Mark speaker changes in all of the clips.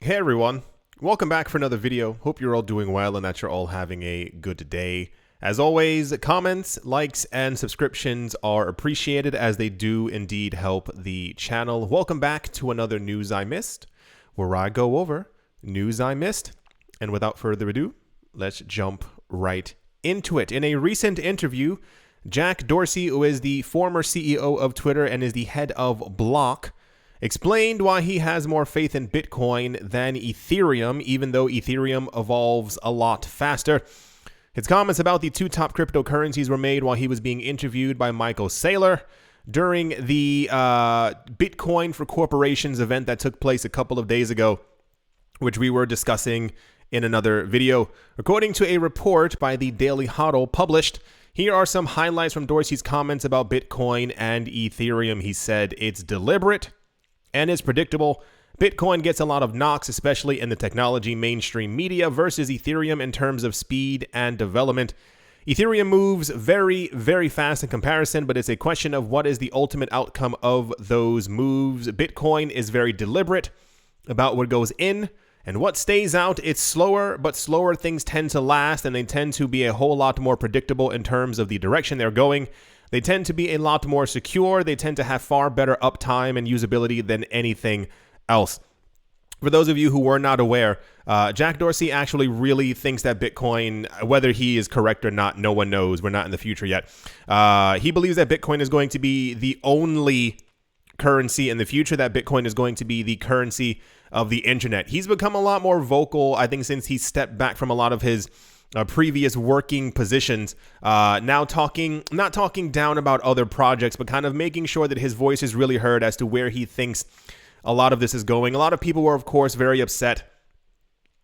Speaker 1: Hey everyone, welcome back for another video. Hope you're all doing well and that you're all having a good day. As always, comments, likes, and subscriptions are appreciated as they do indeed help the channel. Welcome back to another News I Missed, where I go over news I missed. And without further ado, let's jump right into it. In a recent interview, Jack Dorsey, who is the former CEO of Twitter and is the head of Block, explained why he has more faith in Bitcoin than Ethereum, even though Ethereum evolves a lot faster. His comments about the two top cryptocurrencies were made while he was being interviewed by Michael Saylor during the Bitcoin for Corporations event that took place a couple of days ago, which we were discussing in another video. According to a report by the Daily Hodl published, here are some highlights from Dorsey's comments about Bitcoin and Ethereum. He said, "It's deliberate and it's predictable. Bitcoin gets a lot of knocks, especially in the technology mainstream media, versus Ethereum in terms of speed and development. Ethereum moves very, very fast in comparison, but it's a question of what is the ultimate outcome of those moves. Bitcoin is very deliberate about what goes in and what stays out. It's slower, but slower things tend to last, and they tend to be a whole lot more predictable in terms of the direction they're going. They tend to be a lot more secure. They tend to have far better uptime and usability than anything else." For those of you who were not aware, Jack Dorsey actually really thinks that Bitcoin, whether he is correct or not, no one knows. We're not in the future yet. He believes that Bitcoin is going to be the only currency in the future, that Bitcoin is going to be the currency of the internet. He's become a lot more vocal, I think, since he stepped back from a lot of his previous working positions, now not talking down about other projects, but kind of making sure that his voice is really heard as to where he thinks a lot of this is going. A lot of people were, of course, very upset.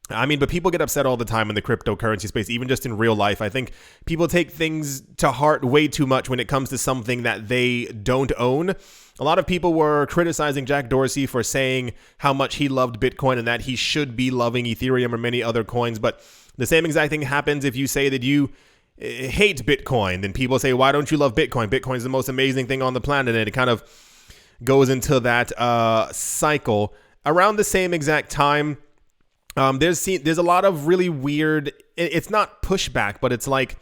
Speaker 1: But people get upset all the time in the cryptocurrency space, even just in real life. I think people take things to heart way too much when it comes to something that they don't own. A lot of people were criticizing Jack Dorsey for saying how much he loved Bitcoin and that he should be loving Ethereum or many other coins, but the same exact thing happens if you say that you hate Bitcoin. Then people say, why don't you love Bitcoin? Bitcoin's the most amazing thing on the planet. And it kind of goes into that cycle. Around the same exact time, there's a lot of really weird, it's not pushback, but it's like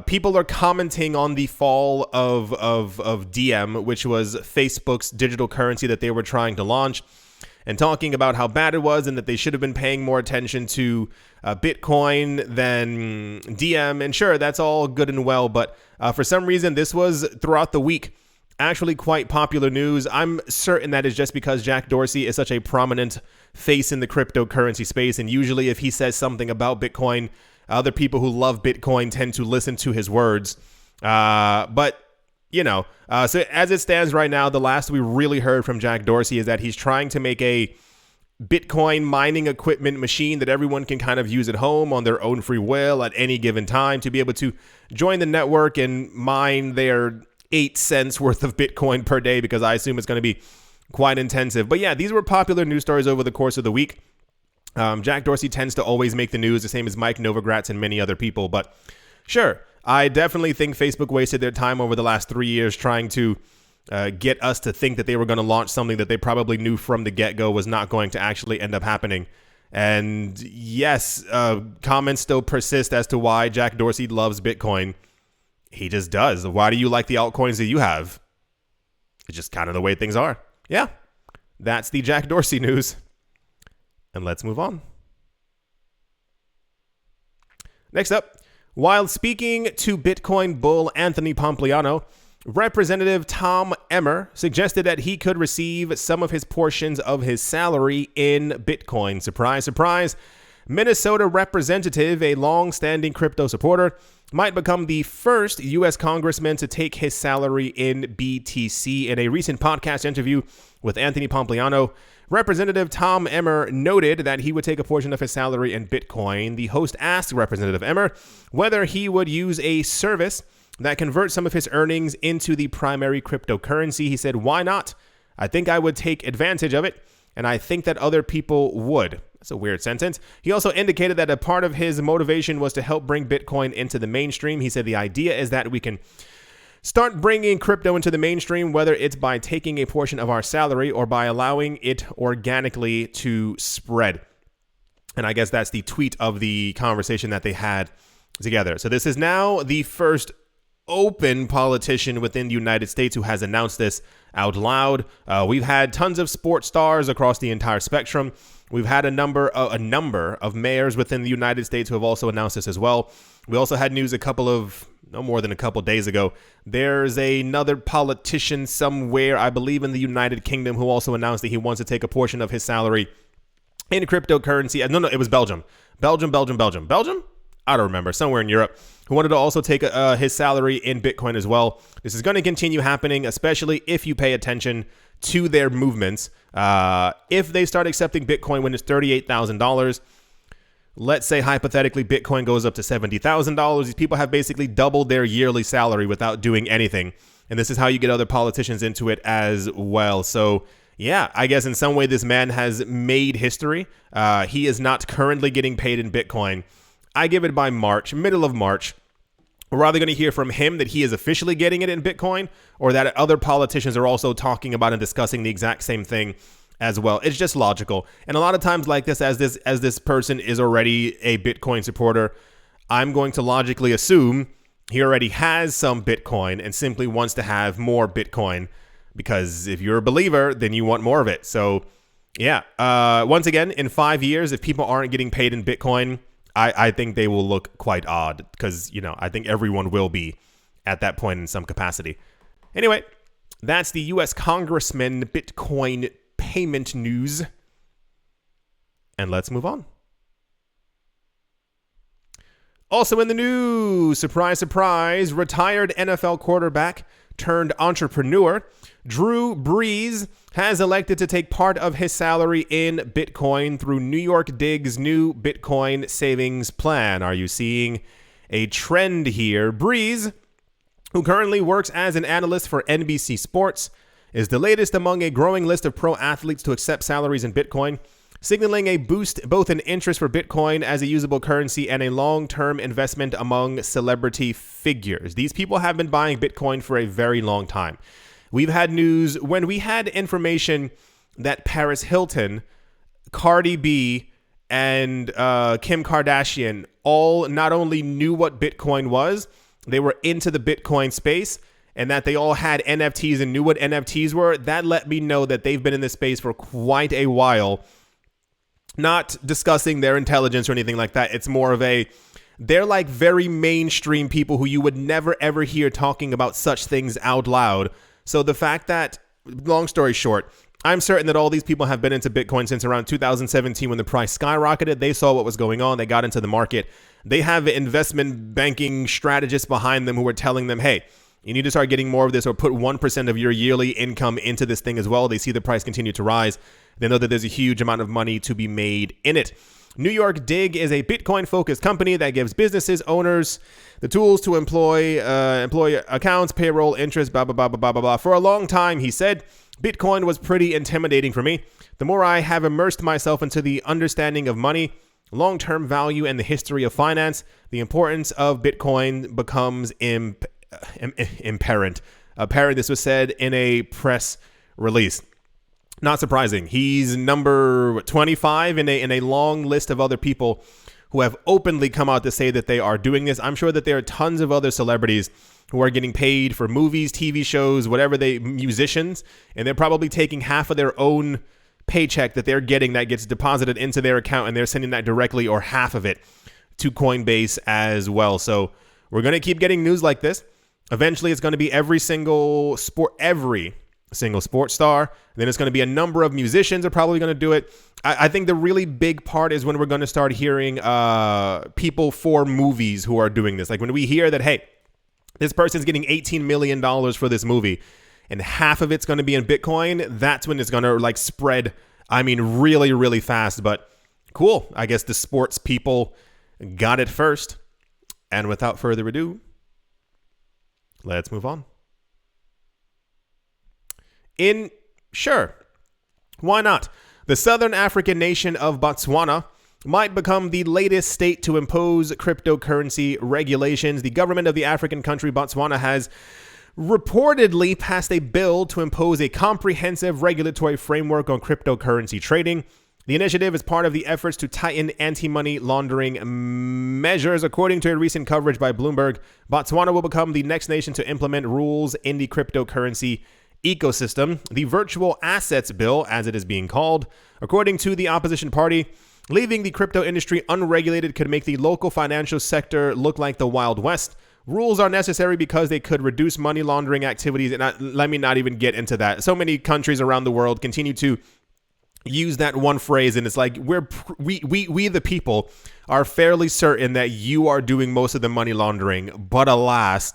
Speaker 1: people are commenting on the fall of Diem, which was Facebook's digital currency that they were trying to launch, and talking about how bad it was and that they should have been paying more attention to Bitcoin than Diem. And sure, that's all good and well, but for some reason, this was throughout the week actually quite popular news. I'm certain that is just because Jack Dorsey is such a prominent face in the cryptocurrency space, and usually if he says something about Bitcoin, other people who love Bitcoin tend to listen to his words. But so as it stands right now, the last we really heard from Jack Dorsey is that he's trying to make a Bitcoin mining equipment machine that everyone can kind of use at home on their own free will at any given time to be able to join the network and mine their 8 cents worth of Bitcoin per day, because I assume it's going to be quite intensive. But yeah, these were popular news stories over the course of the week. Jack Dorsey tends to always make the news, the same as Mike Novogratz and many other people. But sure, I definitely think Facebook wasted their time over the last 3 years trying to get us to think that they were going to launch something that they probably knew from the get-go was not going to actually end up happening. And yes, comments still persist as to why Jack Dorsey loves Bitcoin. He just does. Why do you like the altcoins that you have? It's just kind of the way things are. Yeah, that's the Jack Dorsey news. And let's move on. Next up, while speaking to Bitcoin bull Anthony Pompliano, Representative Tom Emmer suggested that he could receive some of his portions of his salary in Bitcoin. Surprise, surprise. Minnesota representative, a long-standing crypto supporter, might become the first U.S. congressman to take his salary in BTC. In a recent podcast interview with Anthony Pompliano, Representative Tom Emmer noted that he would take a portion of his salary in Bitcoin. The host asked Representative Emmer whether he would use a service that converts some of his earnings into the primary cryptocurrency. He said, "Why not? I think I would take advantage of it, and I think that other people would." That's a weird sentence. He also indicated that a part of his motivation was to help bring Bitcoin into the mainstream. He said, "The idea is that we can start bringing crypto into the mainstream, whether it's by taking a portion of our salary or by allowing it organically to spread. And I guess that's the tweet of the conversation that they had together. So this is now the first open politician within the United States who has announced this out loud. We've had tons of sports stars across the entire spectrum. We've had a number of mayors within the United States who have also announced this as well. We also had news no more than a couple days ago. There's another politician somewhere, I believe in the United Kingdom, who also announced that he wants to take a portion of his salary in cryptocurrency. No, it was Belgium. Belgium? I don't remember. Somewhere in Europe, who wanted to also take his salary in Bitcoin as well. This is going to continue happening, especially if you pay attention to their movements. If they start accepting Bitcoin when it's $38,000, let's say hypothetically Bitcoin goes up to $70,000, these people have basically doubled their yearly salary without doing anything. And this is how you get other politicians into it as well. So yeah, I guess in some way this man has made history. He is not currently getting paid in Bitcoin. I give it by March, middle of March. We're either going to hear from him that he is officially getting it in Bitcoin, or that other politicians are also talking about and discussing the exact same thing as well. It's just logical. And a lot of times like this, as this person is already a Bitcoin supporter, I'm going to logically assume he already has some Bitcoin and simply wants to have more Bitcoin, because if you're a believer, then you want more of it. So yeah, once again, in 5 years, if people aren't getting paid in Bitcoin, I think they will look quite odd, because, I think everyone will be at that point in some capacity. Anyway, that's the U.S. Congressman Bitcoin payment news. And let's move on. Also in the news, surprise, surprise, retired NFL quarterback turned entrepreneur Drew Brees has elected to take part of his salary in Bitcoin through New York Dig's new Bitcoin savings plan. Are you seeing a trend here? Brees, who currently works as an analyst for NBC Sports, is the latest among a growing list of pro athletes to accept salaries in Bitcoin, signaling a boost both in interest for Bitcoin as a usable currency and a long-term investment among celebrity figures. These people have been buying Bitcoin for a very long time. We've had news when we had information that Paris Hilton, Cardi B, and Kim Kardashian all not only knew what Bitcoin was, they were into the Bitcoin space, and that they all had NFTs and knew what NFTs were. That let me know that they've been in this space for quite a while. Not discussing their intelligence or anything like that. It's more of they're like very mainstream people who you would never ever hear talking about such things out loud. So the fact that, long story short, I'm certain that all these people have been into Bitcoin since around 2017 when the price skyrocketed. They saw what was going on. They got into the market. They have investment banking strategists behind them who were telling them, hey, you need to start getting more of this, or put 1% of your yearly income into this thing as well. They see the price continue to rise. They know that there's a huge amount of money to be made in it. New York Dig is a Bitcoin-focused company that gives businesses owners the tools to employ accounts, payroll, interest, blah, blah, blah, blah, blah, blah. For a long time, he said, Bitcoin was pretty intimidating for me. The more I have immersed myself into the understanding of money, long-term value, and the history of finance, the importance of Bitcoin becomes apparent. This was said in a press release. Not surprising. He's number 25 in a long list of other people who have openly come out to say that they are doing this. I'm sure that there are tons of other celebrities who are getting paid for movies, TV shows, musicians, and they're probably taking half of their own paycheck that they're getting that gets deposited into their account, and they're sending that directly, or half of it, to Coinbase as well. So we're going to keep getting news like this. Eventually, it's going to be every single sports star. Then it's going to be a number of musicians are probably going to do it. I think the really big part is when we're going to start hearing people for movies who are doing this. Like when we hear that, hey, this person's getting $18 million for this movie and half of it's going to be in Bitcoin, that's when it's going to spread. I mean, really, really fast. But cool. I guess the sports people got it first. And without further ado, let's move on. Sure, why not? The Southern African nation of Botswana might become the latest state to impose cryptocurrency regulations. The government of the African country Botswana has reportedly passed a bill to impose a comprehensive regulatory framework on cryptocurrency trading. The initiative is part of the efforts to tighten anti-money laundering measures. According to a recent coverage by Bloomberg, Botswana will become the next nation to implement rules in the cryptocurrency ecosystem. The Virtual Assets Bill, as it is being called, according to the opposition party, leaving the crypto industry unregulated could make the local financial sector look like the Wild West. Rules are necessary because they could reduce money laundering activities. And let me not even get into that. So many countries around the world continue to use that one phrase, and it's like we the people are fairly certain that you are doing most of the money laundering, but alas.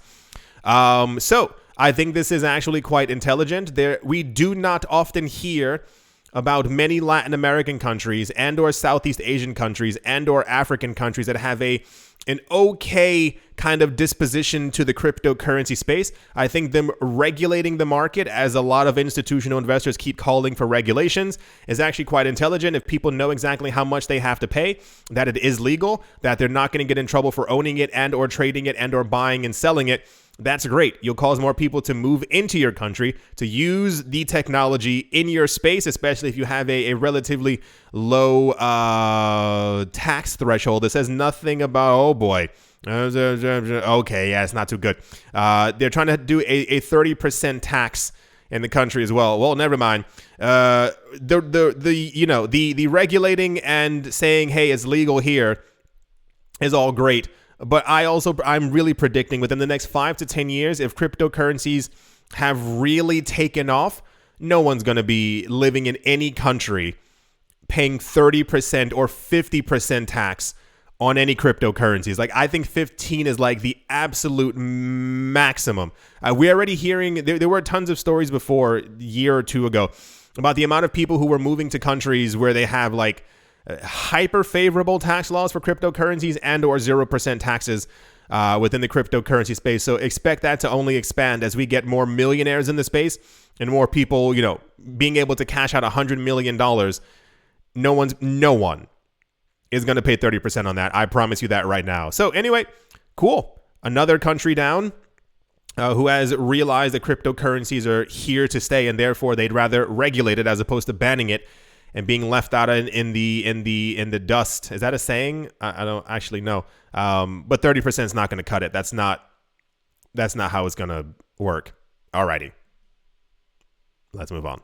Speaker 1: So I think this is actually quite intelligent. We do not often hear about many Latin American countries and or Southeast Asian countries and or African countries that have an okay kind of disposition to the cryptocurrency space. I think them regulating the market, as a lot of institutional investors keep calling for regulations, is actually quite intelligent. If people know exactly how much they have to pay, that it is legal, that they're not going to get in trouble for owning it and or trading it and or buying and selling it, that's great. You'll cause more people to move into your country, to use the technology in your space, especially if you have a relatively low tax threshold. It says nothing about, oh boy. Okay, yeah, it's not too good. They're trying to do a 30% tax in the country as well. Well, never mind. The regulating and saying, hey, it's legal here is all great. But I'm really predicting within the next 5 to 10 years, if cryptocurrencies have really taken off, no one's going to be living in any country paying 30% or 50% tax on any cryptocurrencies. Like, I think 15 is like the absolute maximum. We're already hearing, there were tons of stories before, a year or two ago, about the amount of people who were moving to countries where they have like hyper favorable tax laws for cryptocurrencies and or 0% taxes within the cryptocurrency space. So expect that to only expand as we get more millionaires in the space and more people, being able to cash out $100 million. No one is going to pay 30% on that. I promise you that right now. So anyway, cool. Another country down who has realized that cryptocurrencies are here to stay, and therefore they'd rather regulate it as opposed to banning it and being left out in the dust. Is that a saying? I don't actually know. But 30% is not going to cut it. That's not how it's going to work. Alrighty. Let's move on.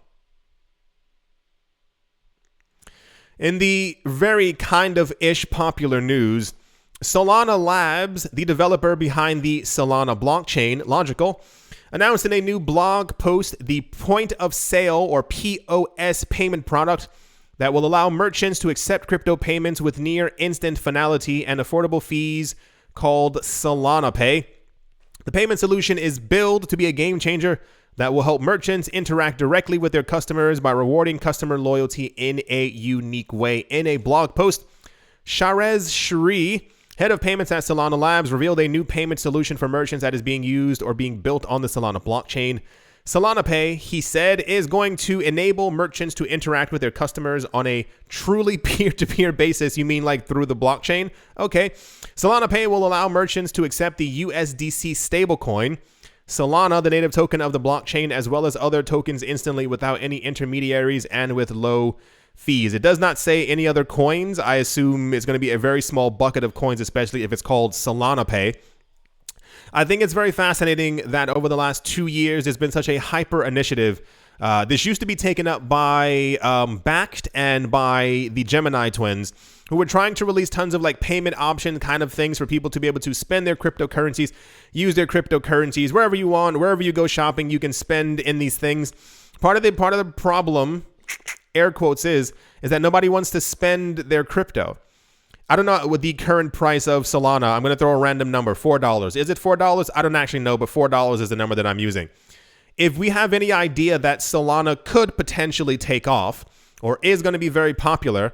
Speaker 1: In the very kind of ish popular news, Solana Labs, the developer behind the Solana blockchain, Logical, announced in a new blog post the point of sale or POS payment product that will allow merchants to accept crypto payments with near instant finality and affordable fees called Solana Pay. The payment solution is billed to be a game changer that will help merchants interact directly with their customers by rewarding customer loyalty in a unique way. In a blog post, Sharez Shri, head of payments at Solana Labs, revealed a new payment solution for merchants that is being used or being built on the Solana blockchain. Solana Pay, he said, is going to enable merchants to interact with their customers on a truly peer-to-peer basis. You mean like through the blockchain? Okay. Solana Pay will allow merchants to accept the USDC stablecoin, Solana, the native token of the blockchain, as well as other tokens instantly without any intermediaries and with low fees. It does not say any other coins. I assume it's going to be a very small bucket of coins, especially if it's called Solana Pay. I think it's very fascinating that over the last 2 years, there's been such a hyper initiative. This used to be taken up by Backed and by the Gemini twins, who were trying to release tons of like payment option kind of things for people to be able to spend their cryptocurrencies, use their cryptocurrencies wherever you want, wherever you go shopping, you can spend in these things. Part of the problem, air quotes, is that nobody wants to spend their crypto. I don't know with the current price of Solana. I'm going to throw a random number, $4. Is it $4? I don't actually know, but $4 is the number that I'm using. If we have any idea that Solana could potentially take off or is going to be very popular,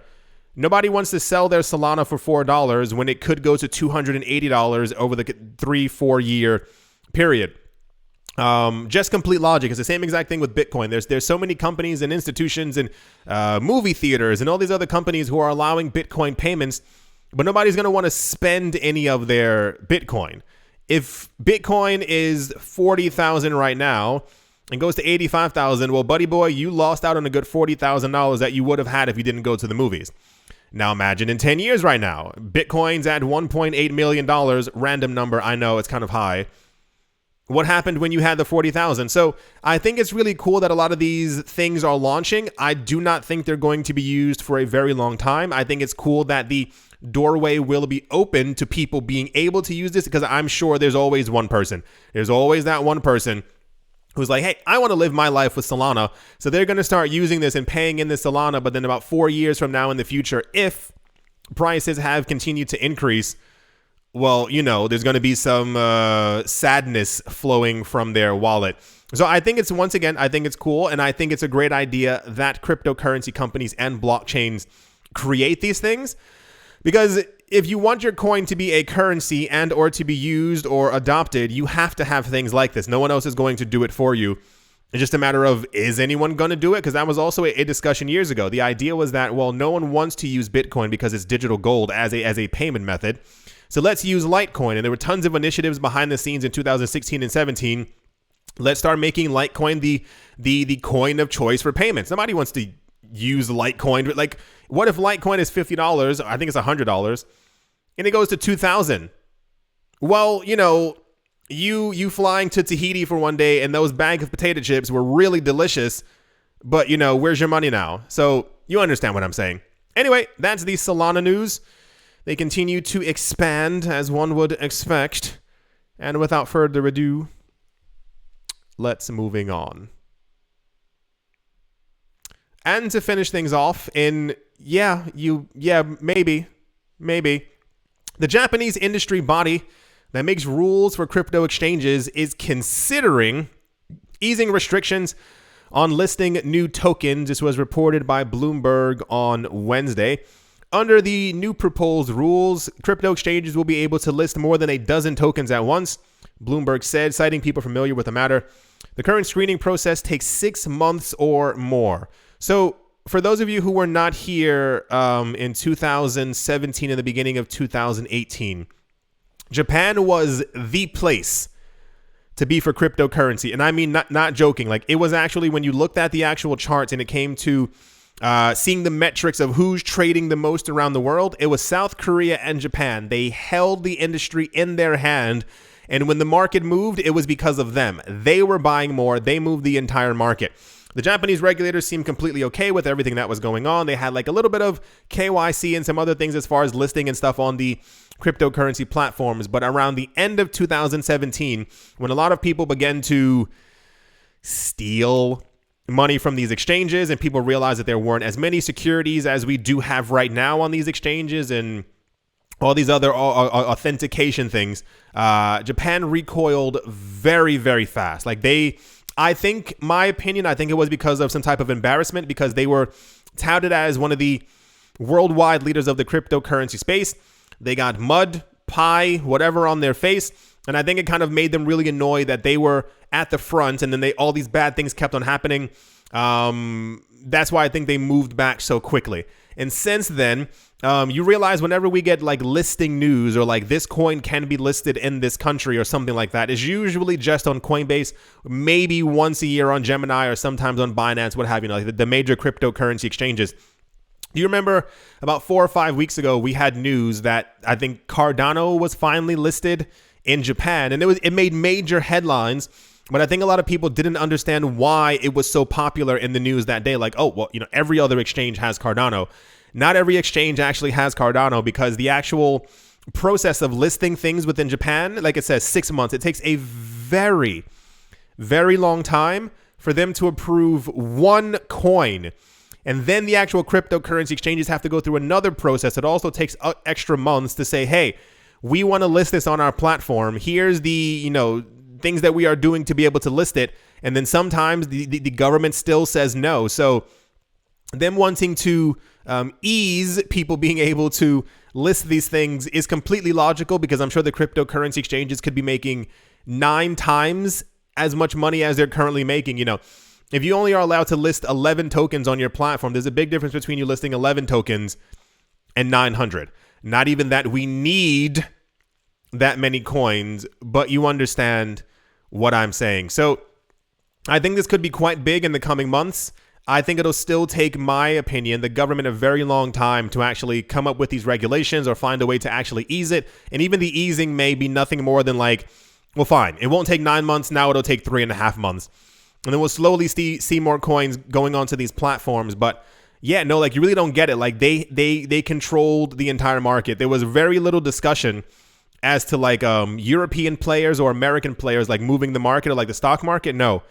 Speaker 1: nobody wants to sell their Solana for $4 when it could go to $280 over the 3-4 year period. Just complete logic. It's the same exact thing with Bitcoin. There's so many companies and institutions and movie theaters and all these other companies who are allowing Bitcoin payments, but nobody's going to want to spend any of their Bitcoin. If Bitcoin is 40,000 right now and goes to 85,000, well, buddy boy, you lost out on a good $40,000 that you would have had if you didn't go to the movies. Now imagine in 10 years right now, Bitcoin's at $1.8 million, random number. I know it's kind of high. What happened when you had the 40,000? So I think it's really cool that a lot of these things are launching. I do not think they're going to be used for a very long time. I think it's cool that the doorway will be open to people being able to use this, because I'm sure there's always one person. There's always that one person who's like, hey, I want to live my life with Solana. So they're going to start using this and paying in the Solana. But then about 4 years from now in the future, if prices have continued to increase, well, you know, there's going to be some sadness flowing from their wallet. So I think it's, once again, I think it's cool. And I think it's a great idea that cryptocurrency companies and blockchains create these things. Because if you want your coin to be a currency and or to be used or adopted, you have to have things like this. No one else is going to do it for you. It's just a matter of, is anyone going to do it? Because that was also a discussion years ago. The idea was that, well, no one wants to use Bitcoin because it's digital gold as a payment method. So let's use Litecoin. And there were tons of initiatives behind the scenes in 2016 and 17. Let's start making Litecoin the coin of choice for payments. Nobody wants to use Litecoin. Like, what if Litecoin is $50? I think it's $100, and it goes to $2,000. Well, you know, you flying to Tahiti for one day and those bag of potato chips were really delicious, but you know, where's your money now? So you understand what I'm saying. Anyway, that's the Solana news. They continue to expand as one would expect. And without further ado, let's moving on. And to finish things off maybe. The Japanese industry body that makes rules for crypto exchanges is considering easing restrictions on listing new tokens. This was reported by Bloomberg on Wednesday. Under the new proposed rules, crypto exchanges will be able to list more than a dozen tokens at once, Bloomberg said, citing people familiar with the matter. The current screening process takes 6 months or more. So for those of you who were not here in 2017 and the beginning of 2018, Japan was the place to be for cryptocurrency. And I mean, not joking. Like, it was actually, when you looked at the actual charts and it came to seeing the metrics of who's trading the most around the world, it was South Korea and Japan. They held the industry in their hand. And when the market moved, it was because of them. They were buying more. They moved the entire market. The Japanese regulators seemed completely okay with everything that was going on. They had like a little bit of KYC and some other things as far as listing and stuff on the cryptocurrency platforms. But around the end of 2017, when a lot of people began to steal money from these exchanges and people realized that there weren't as many securities as we do have right now on these exchanges and all these other authentication things, Japan recoiled very, very fast. Like, I think it was because of some type of embarrassment, because they were touted as one of the worldwide leaders of the cryptocurrency space. They got mud, pie, whatever on their face. And I think it kind of made them really annoyed that they were at the front and then all these bad things kept on happening. That's why I think they moved back so quickly. And since then, you realize whenever we get like listing news or like this coin can be listed in this country or something like that, it's usually just on Coinbase, maybe once a year on Gemini or sometimes on Binance, what have you, like the major cryptocurrency exchanges. Do you remember about 4 or 5 weeks ago, we had news that I think Cardano was finally listed in Japan, and it made major headlines. But I think a lot of people didn't understand why it was so popular in the news that day. Like, oh, well, you know, every other exchange has Cardano. Not every exchange actually has Cardano, because the actual process of listing things within Japan, like it says, 6 months. It takes a very, very long time for them to approve one coin. And then the actual cryptocurrency exchanges have to go through another process. It also takes extra months to say, hey, we want to list this on our platform. Here's the, things that we are doing to be able to list it. And then sometimes the government still says no. So them wanting to ease people being able to list these things is completely logical, because I'm sure the cryptocurrency exchanges could be making 9 times as much money as they're currently making. If you only are allowed to list 11 tokens on your platform, there's a big difference between you listing 11 tokens and 900. Not even that we need that many coins, but you understand what I'm saying. So I think this could be quite big in the coming months. I think it'll still take, my opinion, the government a very long time to actually come up with these regulations or find a way to actually ease it. And even the easing may be nothing more than like, well, fine, it won't take 9 months. Now it'll take 3.5 months. And then we'll slowly see more coins going onto these platforms. But yeah, no, like you really don't get it. Like they controlled the entire market. There was very little discussion as to like European players or American players like moving the market or like the stock market. No,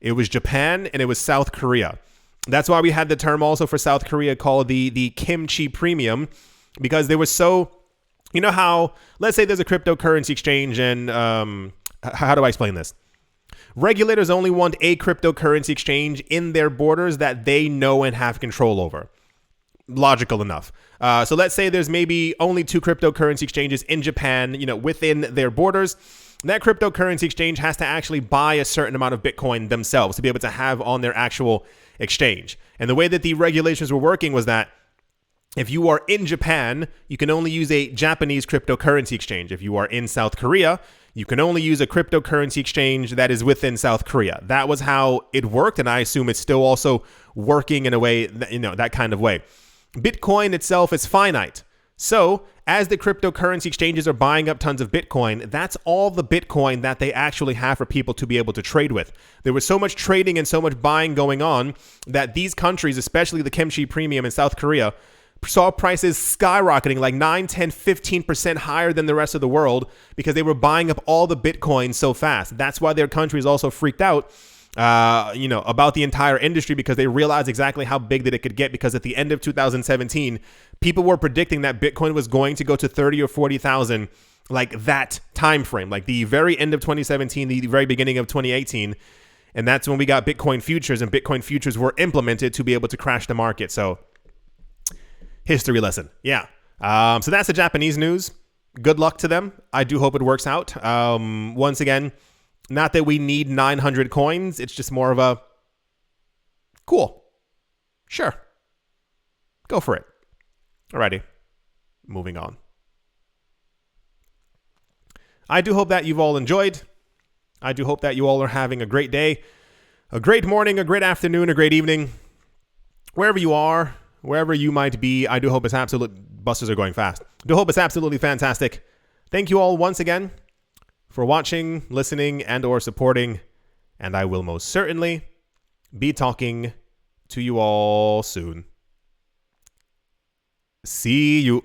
Speaker 1: it was Japan and it was South Korea. That's why we had the term also for South Korea called the kimchi premium, because they were so, you know how, let's say there's a cryptocurrency exchange and how do I explain this? Regulators only want a cryptocurrency exchange in their borders that they know and have control over. Logical enough. So let's say there's maybe only 2 cryptocurrency exchanges in Japan, you know, within their borders. That cryptocurrency exchange has to actually buy a certain amount of Bitcoin themselves to be able to have on their actual exchange. And the way that the regulations were working was that if you are in Japan, you can only use a Japanese cryptocurrency exchange. If you are in South Korea, you can only use a cryptocurrency exchange that is within South Korea. That was how it worked, and I assume it's still also working in a way, that, you know, that kind of way. Bitcoin itself is finite. So as the cryptocurrency exchanges are buying up tons of Bitcoin, that's all the Bitcoin that they actually have for people to be able to trade with. There was so much trading and so much buying going on that these countries, especially the kimchi premium in South Korea, saw prices skyrocketing like 9, 10, 15% higher than the rest of the world because they were buying up all the Bitcoin so fast. That's why their country is also freaked out about the entire industry, because they realized exactly how big that it could get, because at the end of 2017, people were predicting that Bitcoin was going to go to 30 or 40,000, like that time frame, like the very end of 2017, the very beginning of 2018. And that's when we got Bitcoin futures, and Bitcoin futures were implemented to be able to crash the market. So history lesson. Yeah. So that's the Japanese news. Good luck to them. I do hope it works out. Once again, not that we need 900 coins. It's just more of a cool. Sure. Go for it. Alrighty. Moving on. I do hope that you've all enjoyed. I do hope that you all are having a great day, a great morning, a great afternoon, a great evening. Wherever you are, wherever you might be, I do hope it's busters are going fast. I do hope it's absolutely fantastic. Thank you all once again for watching, listening, and or supporting. And I will most certainly be talking to you all soon. See you.